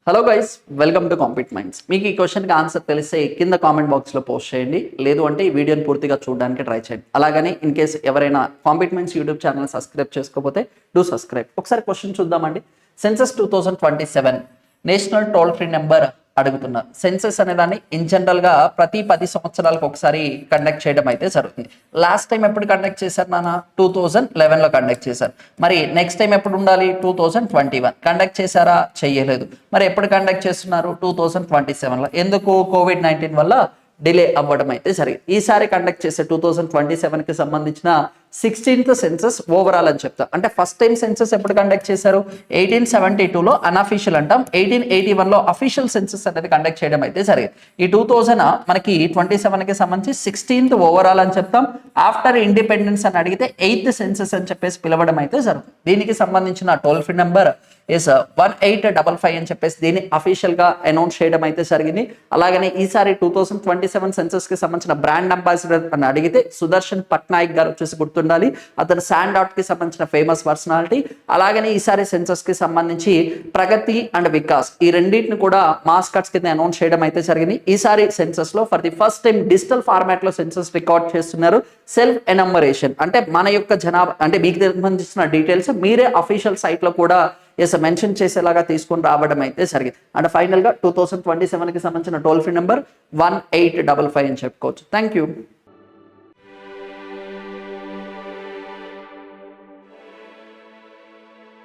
Hello guys, welcome to compete minds. మీకు ఈ క్వశ్చన్కి ఆన్సర్ తెలిస్తే కింద కామెంట్ బాక్స్లో పోస్ట్ చేయండి, లేదు అంటే ఈ వీడియోని పూర్తిగా చూడడానికి ట్రై చేయండి. అలాగనే ఇన్ కేసు ఎవరైనా compete minds YouTube channel subscribe చేసుకోకపోతే డూ సబ్స్క్రైబ్. ఒకసారి క్వశ్చన్ చూద్దామండి. Census 2027 national toll free number అడుగుతున్నారు. సెన్సస్ అనే దాన్ని ఇన్ జనరల్గా ప్రతి 10 సంవత్సరాలకు ఒకసారి కండక్ట్ చేయడం అయితే జరుగుతుంది. లాస్ట్ టైం ఎప్పుడు కండక్ట్ చేశారు నాన్న? 2011లో కండక్ట్ చేశారు. మరి నెక్స్ట్ టైం ఎప్పుడు ఉండాలి? 2021. కండక్ట్ చేశారా? చెయ్యలేదు. మరి ఎప్పుడు కండక్ట్ చేస్తున్నారు? 2027లో. ఎందుకు? కోవిడ్-19 వల్ల డిలే అవ్వడం అయితే జరిగింది. ఈసారి కండక్ట్ చేసే 2027కి సంబంధించిన 16th సెన్సస్ ఓవరాల్ అని చెప్తా. అంటే ఫస్ట్ టైం సెన్సస్ ఎప్పుడు కండక్ట్ చేశారు? 1872లో అన్అఫీషియల్ అంటాం, 1881లో అఫీషియల్ సెన్సస్ అనేది కండక్ట్ చేయడం అయితే జరిగింది. ఈ 2000 27కి సంబంధించి 16th ఓవరాల్ అని చెప్తాం. ఆఫ్టర్ ఇండిపెండెన్స్ అని అడిగితే 8th సెన్సస్ అని చెప్పేసి పిలవడం అయితే జరుగుతుంది. దీనికి సంబంధించిన టోల్ ఫ్రీ నెంబర్ 1855 అని చెప్పేసి దీన్ని అఫీషియల్ గా అనౌన్స్ చేయడం అయితే జరిగింది. అలాగనే ఈసారి 2027 సెన్సస్ కి సంబంధించిన బ్రాండ్ అంబాసిడర్ అని అడిగితే సుదర్శన్ పట్నాయక్ గారు వచ్చేసి గుర్తుండాలి. అతను శాండాట్ కి సంబంధించిన ఫేమస్ పర్సనాలిటీ. అలాగనే ఈసారి సెన్సస్ కి సంబంధించి ప్రగతి అండ్ వికాస్ ఈ రెండింటిని కూడా మాస్కట్స్ కింద అనౌన్స్ చేయడం అయితే జరిగింది. ఈసారి సెన్సస్ లో for the first time digital format లో సెన్సస్ రికార్డ్ చేస్తున్నారు. సెల్ఫ్ ఎనమరేషన్ అంటే మన యొక్క జనాభా అంటే మీకు సంబంధించిన డీటెయిల్స్ మీరే అఫీషియల్ సైట్ లో కూడా మెన్షన్ చేసేలాగా తీసుకొని రావడం అయితే జరిగింది. అండ్ ఫైనల్ గా 2027కి సంబంధించిన టోల్ ఫ్రీ నెంబర్ 1855 అని చెప్పుకోవచ్చు. Thank you.